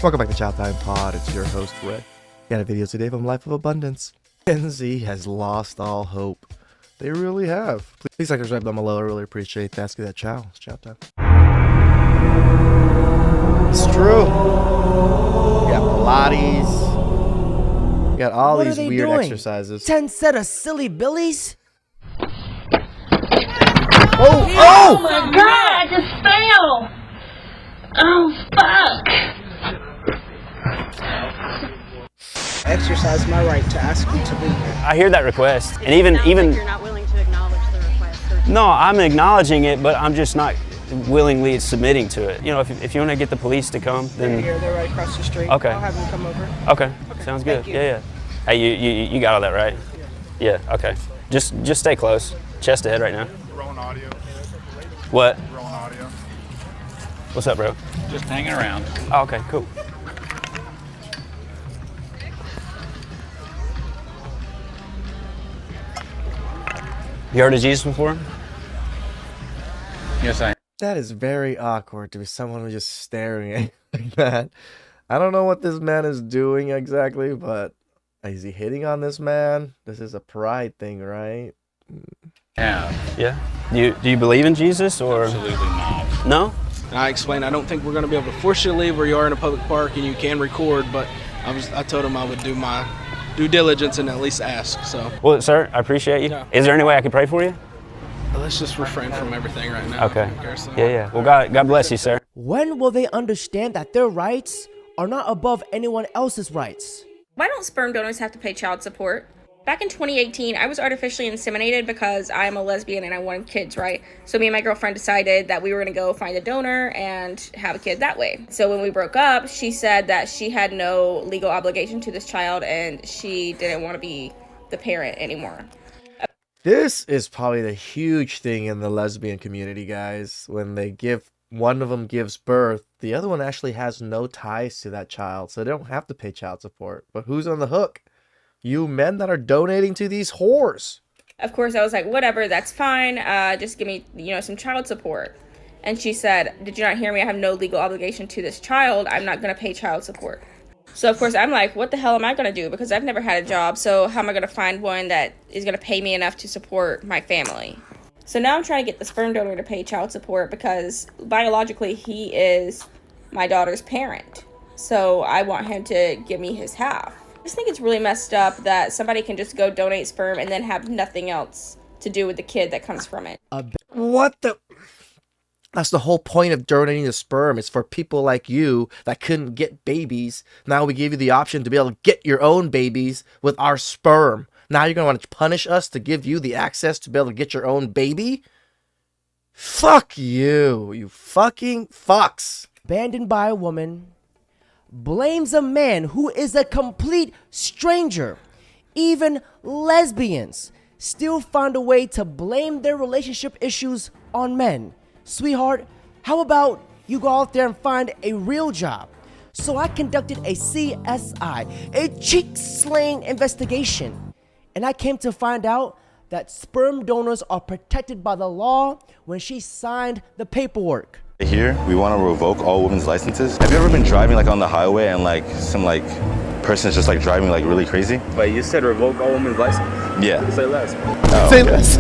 Welcome back to TheChowTimePod. It's your host, Red. Got a video today from Life of Abundance. Gen Z has lost all hope. They really have. Please like and subscribe down below. I really appreciate that. Let's get that chow. It's chow time. It's true. We got Pilates. We got all these weird exercises. 10 set of silly billies? Oh my god, I just fell! Oh fuck! Exercise my right to ask you to be here. I hear that request, and even you're not willing to acknowledge the request. no, I'm acknowledging it, but I'm just not willingly submitting to it. You know, if you want to get the police to come, then They're right across the street. Okay. I'll have them come over. okay, sounds good. Thank you. Yeah. Hey, you got all that right? Yeah. Okay. Just stay close. Chest ahead right now. Rolling audio. What? Rolling audio. What's up, bro? Just hanging around. Oh, okay, cool. You heard of Jesus before? Yes, I am. That is very awkward to be someone who's just staring at you like that. I don't know what this man is doing exactly, but is he hitting on this man? This is a pride thing, right? Yeah, Yeah. Do you believe in Jesus or absolutely not. no? And I explained I don't think we're going to be able to force you to leave where you are in a public park and you can record, but I told him I would do my due diligence and at least ask. So Well, sir, I appreciate you. Yeah. Is there any way I can pray for you? let's just refrain from everything right now. Okay. Garrison. Yeah. Well, God bless you, sir. When will they understand that their rights are not above anyone else's rights? Why don't sperm donors have to pay child support? Back in 2018, I was artificially inseminated because I'm a lesbian and I wanted kids, right? So me and my girlfriend decided that we were gonna go find a donor and have a kid that way. So when we broke up, she said that she had no legal obligation to this child and she didn't want to be the parent anymore. This is probably the huge thing in the lesbian community, guys. When one of them gives birth, the other one actually has no ties to that child, so they don't have to pay child support. But who's on the hook? You men that are donating to these whores. Of course, I was like, whatever, that's fine. Just give me, some child support. And she said, did you not hear me? I have no legal obligation to this child. I'm not going to pay child support. So, of course, I'm like, what the hell am I going to do? Because I've never had a job. So how am I going to find one that is going to pay me enough to support my family? So now I'm trying to get the sperm donor to pay child support because biologically he is my daughter's parent. So I want him to give me his half. I just think it's really messed up that somebody can just go donate sperm and then have nothing else to do with the kid that comes from it. What the? That's the whole point of donating the sperm. It's for people like you that couldn't get babies. Now we give you the option to be able to get your own babies with our sperm. Now you're going to want to punish us to give you the access to be able to get your own baby? Fuck you, you fucking fucks. Abandoned by a woman, blames a man who is a complete stranger. Even lesbians still find a way to blame their relationship issues on men. Sweetheart, how about you go out there and find a real job? So I conducted a CSI, a cheek slaying investigation, and I came to find out that sperm donors are protected by the law when she signed the paperwork. Here, we want to revoke all women's licenses. Have you ever been driving like on the highway and like some person's just like driving like really crazy? Wait, you said revoke all women's license? Yeah. Say less. Oh, Say okay. less.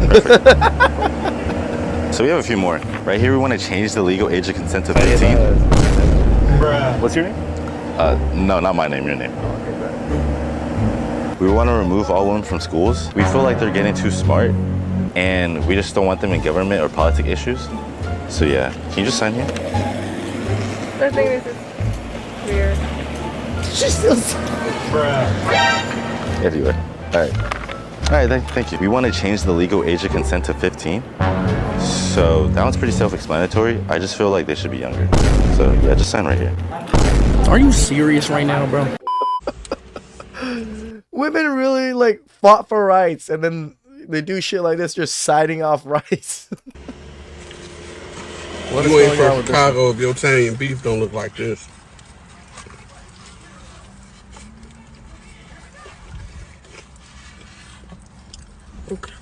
So we have a few more. Right here, we want to change the legal age of consent to 15. What's your name? No, not my name, your name. We want to remove all women from schools. We feel like they're getting too smart and we just don't want them in government or politic issues. So yeah, can you just sign here? I think this is weird. She still. Yeah, do it. All right, thank you. We want to change the legal age of consent to 15. So that one's pretty self-explanatory. I just feel like they should be younger. So yeah, just sign right here. Are you serious right now, bro? Women really fought for rights, and then they do shit like this, just siding off rights. What is You ain't going on from with this? Chicago if your Italian beef don't look like this. Okay.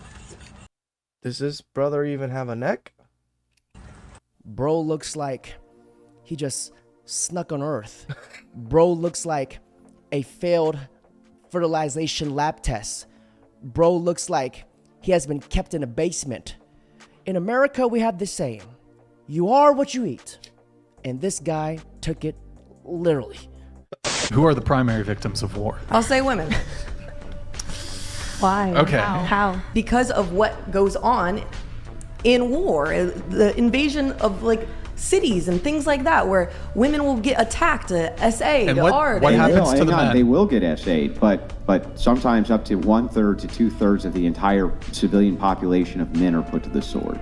Does this brother even have a neck? Bro looks like he just snuck on Earth. Bro looks like a failed fertilization lab test. Bro looks like he has been kept in a basement. In America, we have this saying, you are what you eat. And this guy took it literally. Who are the primary victims of war? I'll say women. Why? Okay. How? Because of what goes on in war, the invasion of like cities and things like that, where women will get attacked, SA, And the what ARD. happens to the men? They will get SA'd, but sometimes up to 1/3 to 2/3 of the entire civilian population of men are put to the sword.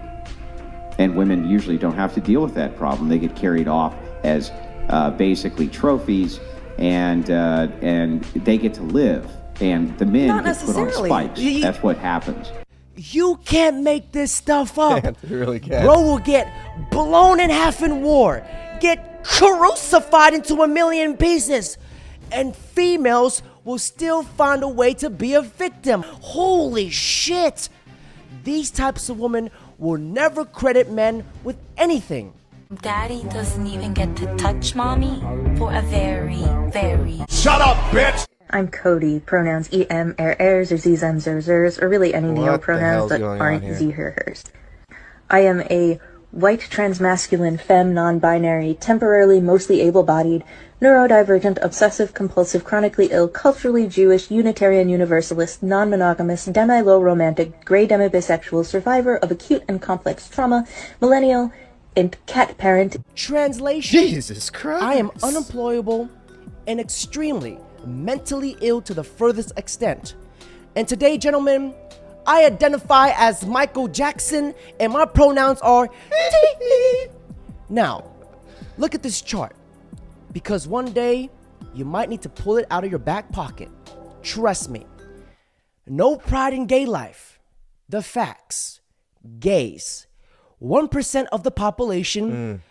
And women usually don't have to deal with that problem. They get carried off as basically trophies, and they get to live. And the men Not get put on necessarily. spikes. That's what happens. You can't make this stuff up. You really can't. Bro will get blown in half in war, get crucified into a million pieces, and females will still find a way to be a victim. Holy shit! These types of women will never credit men with anything. Daddy doesn't even get to touch mommy for a very, very... Shut up, bitch! I'm Cody, pronouns em, er, zem, zers, or really any What neo the pronouns hell's that going aren't on here? z, her, hers. I am a white transmasculine femme non-binary, temporarily mostly able-bodied, neurodivergent, obsessive-compulsive, chronically ill, culturally Jewish, Unitarian Universalist, non-monogamous, demi-low romantic, gray demi-bisexual, survivor of acute and complex trauma, millennial, and cat parent. Translation. Jesus Christ. I am unemployable and extremely mentally ill to the furthest extent. And today, gentlemen, I identify as Michael Jackson and my pronouns are Now, look at this chart, because one day you might need to pull it out of your back pocket. Trust me. No pride in gay life. The facts. Gays. 1% of the population,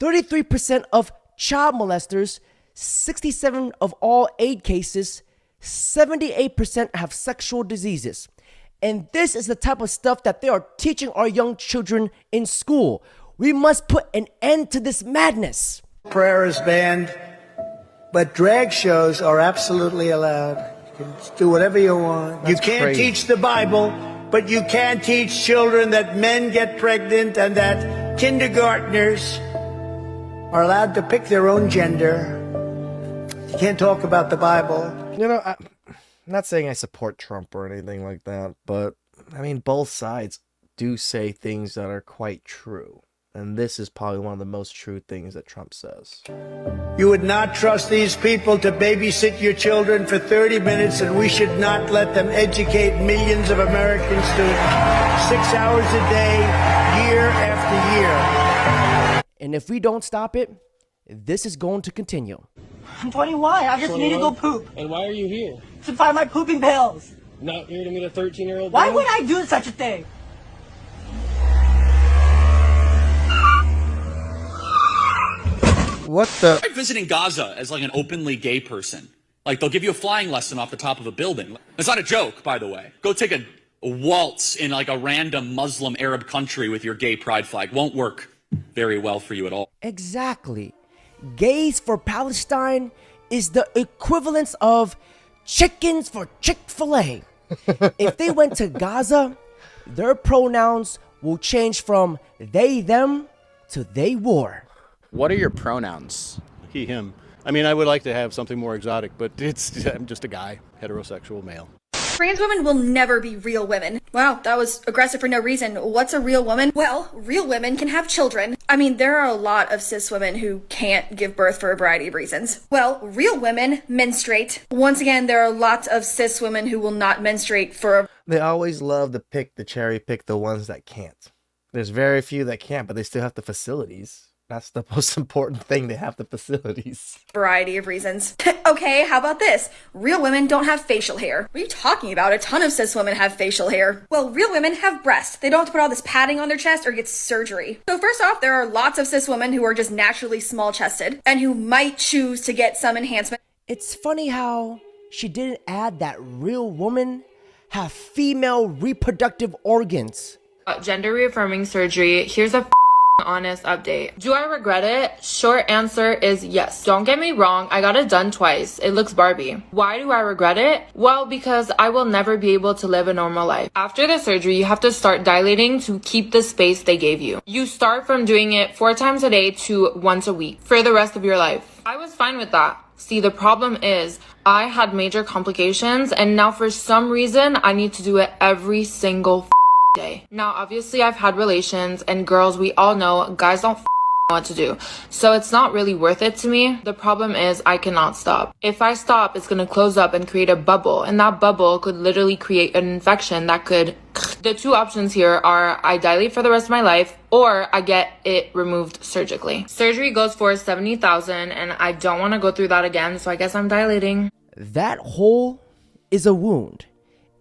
33% of child molesters, 67% of all AIDS cases, 78% have sexual diseases. And this is the type of stuff that they are teaching our young children in school. We must put an end to this madness. Prayer is banned, but drag shows are absolutely allowed. You can do whatever you want. You can't crazy. teach the Bible, but you can teach children that men get pregnant and that kindergartners are allowed to pick their own gender. You can't talk about the Bible. You know, I'm not saying I support Trump or anything like that, but I mean, both sides do say things that are quite true. And this is probably one of the most true things that Trump says. You would not trust these people to babysit your children for 30 minutes, and we should not let them educate millions of Americans to 6 hours a day, year after year. And if we don't stop it, this is going to continue. I'm 21. I just need to go poop. And why are you here? To find my pooping pills. Not here to meet a 13-year-old Why girl? would I do such a thing? What the? Try visiting Gaza as like an openly gay person. Like they'll give you a flying lesson off the top of a building. It's not a joke, by the way. Go take a waltz in like a random Muslim Arab country with your gay pride flag. Won't work very well for you at all. Exactly. Gays for Palestine is the equivalence of chickens for Chick-fil-A. If they went to Gaza, their pronouns will change from they, them to they, war. What are your pronouns? He, him. I mean, I would like to have something more exotic, but I'm just a guy, heterosexual male. Trans women will never be real women. Wow, that was aggressive for no reason. What's a real woman? Well, real women can have children. I mean, there are a lot of cis women who can't give birth for a variety of reasons. Well, real women menstruate. Once again, there are lots of cis women who will not menstruate for a... They always love to cherry pick the ones that can't. There's very few that can't, but they still have the facilities. That's the most important thing. They have the facilities. variety of reasons. Okay, how about this? Real women don't have facial hair. What are you talking about? A ton of cis women have facial hair. Well, real women have breasts. They don't have to put all this padding on their chest or get surgery. So first off, there are lots of cis women who are just naturally small-chested and who might choose to get some enhancement. It's funny how she didn't add that real women have female reproductive organs. Gender reaffirming surgery. Here's a honest update. Do I regret it? Short answer is yes. Don't get me wrong, I got it done twice. It looks Barbie. Why do I regret it? Well, because I will never be able to live a normal life. After the surgery, you have to start dilating to keep the space they gave you. You start from doing it 4 times a day to once a week for the rest of your life. I was fine with that. See, the problem is I had major complications, and now for some reason I need to do it every single day. Now, obviously I've had relations, and girls, we all know guys don't know what to do. So it's not really worth it to me. The problem is I cannot stop. If I stop, it's gonna close up and create a bubble, and that bubble could literally create an infection that could... The two options here are I dilate for the rest of my life, or I get it removed surgically. Surgery goes for $70,000, and I don't want to go through that again, so I guess I'm dilating. That hole is a wound,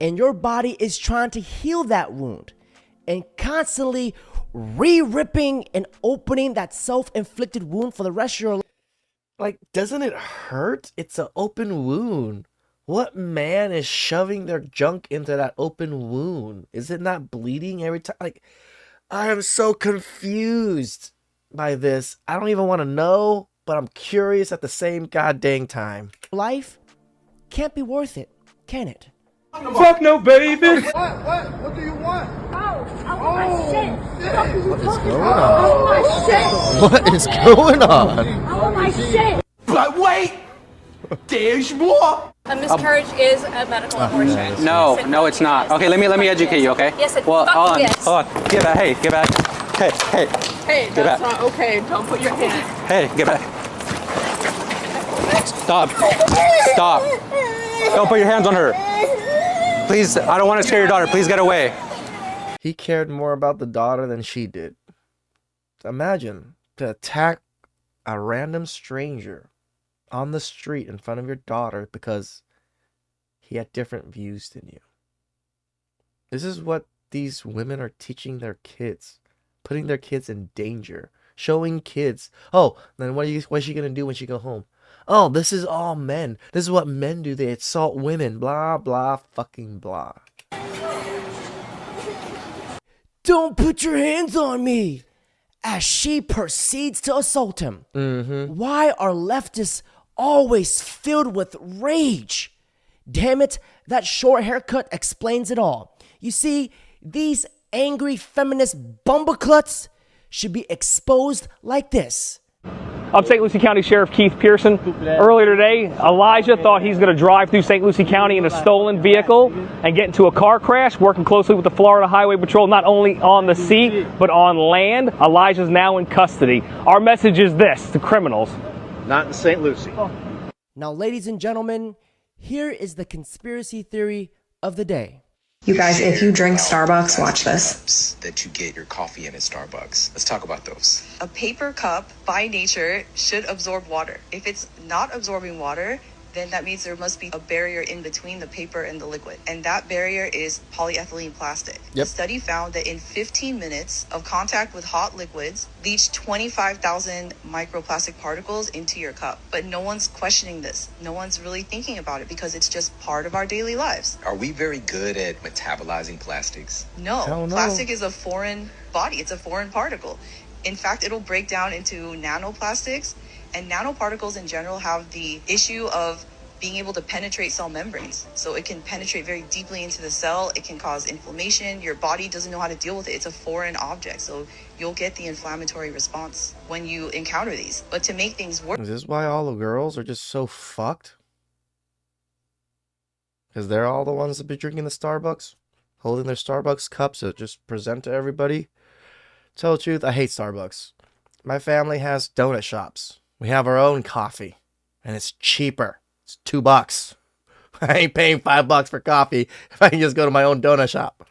and your body is trying to heal that wound and constantly re-ripping and opening that self-inflicted wound for the rest of your life. Like, doesn't it hurt? It's an open wound. What man is shoving their junk into that open wound? Is it not bleeding every time? Like, I am so confused by this. I don't even want to know, but I'm curious at the same goddamn time. Life can't be worth it, can it? Fuck no, baby! What do you want? What is going on? Oh my shit! What is going on? Oh my shit! But wait! There's more! A miscarriage is a medical abortion. No, it's not. Okay, let me educate you, okay? Yes, it Well, hold on, yes. hold on. Get back. Hey, get back. Hey. Hey, Get that's back. not okay. Don't put your hand. Hey, get back. Stop. Don't put your hands on her. Please, I don't want to scare your daughter. Please get away. He cared more about the daughter than she did. Imagine to attack a random stranger on the street in front of your daughter because he had different views than you. This is what these women are teaching their kids, putting their kids in danger, showing kids, oh, then what is she going to do when she go home? Oh, this is all men. This is what men do. They assault women. Blah, blah, fucking blah. Don't put your hands on me! As she proceeds to assault him. Why are leftists always filled with rage? Damn it, that short haircut explains it all. You see, these angry feminist bumblecluts should be exposed like this. I'm St. Lucie County Sheriff Keith Pearson. Earlier today, Elijah thought he's going to drive through St. Lucie County in a stolen vehicle and get into a car crash, working closely with the Florida Highway Patrol, not only on the sea, but on land. Elijah's now in custody. Our message is this to criminals. Not in St. Lucie. Now, ladies and gentlemen, here is the conspiracy theory of the day. You guys, if you drink Starbucks, watch this. That you get your coffee in at Starbucks. Let's talk about those. A paper cup, by nature, should absorb water. If it's not absorbing water, then that means there must be a barrier in between the paper and the liquid. And that barrier is polyethylene plastic. Yep. The study found that in 15 minutes of contact with hot liquids, leached 25,000 microplastic particles into your cup. But no one's questioning this. No one's really thinking about it because it's just part of our daily lives. Are we very good at metabolizing plastics? No, Hell no. plastic is a foreign body. It's a foreign particle. In fact, it'll break down into nanoplastics, and nanoparticles in general have the issue of being able to penetrate cell membranes. So it can penetrate very deeply into the cell. It can cause inflammation. Your body doesn't know how to deal with it. It's a foreign object. So you'll get the inflammatory response when you encounter these. But to make things worse, Is this why all the girls are just so fucked? Because they're all the ones that be drinking the Starbucks, holding their Starbucks cups to just present to everybody. Tell the truth, I hate Starbucks. My family has donut shops. We have our own coffee, and it's cheaper. It's $2. I ain't paying $5 for coffee if I can just go to my own donut shop.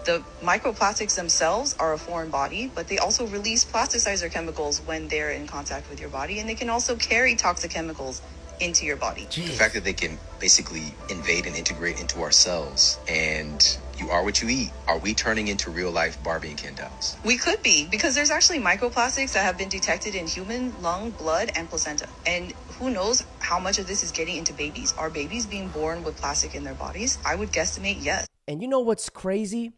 the microplastics themselves are a foreign body, but they also release plasticizer chemicals when they're in contact with your body, and they can also carry toxic chemicals into your body. The fact that they can basically invade and integrate into our cells, and you are what you eat. Are we turning into real life Barbie and Ken dolls? We could be, because there's actually microplastics that have been detected in human lung, blood, and placenta. And who knows how much of this is getting into babies? Are babies being born with plastic in their bodies? I would guesstimate yes. And you know what's crazy?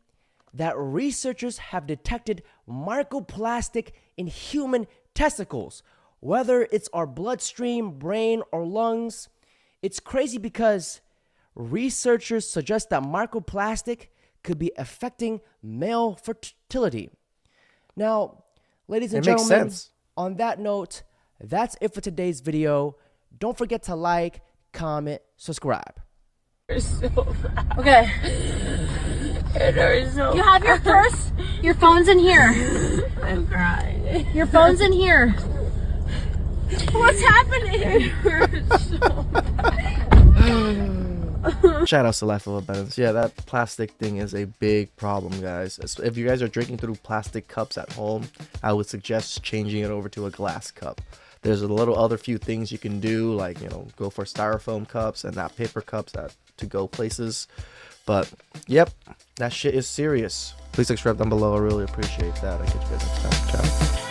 that researchers have detected microplastic in human testicles, whether it's our bloodstream, brain, or lungs. It's crazy because researchers suggest that microplastic could be affecting male fertility. Now, ladies and It makes gentlemen, sense. on that note, that's it for today's video. Don't forget to like, comment, subscribe. Okay. You have your purse? Your phone's in here. I'm crying. Your phone's in here. What's happening? Shout out to Life of Abundance. Yeah, that plastic thing is a big problem, guys. If you guys are drinking through plastic cups at home, I would suggest changing it over to a glass cup. There's a little other few things you can do, like, you know, go for styrofoam cups and not paper cups at to-go places. But, yep, that shit is serious. Please subscribe down below. I really appreciate that. I'll catch you guys next time. Ciao.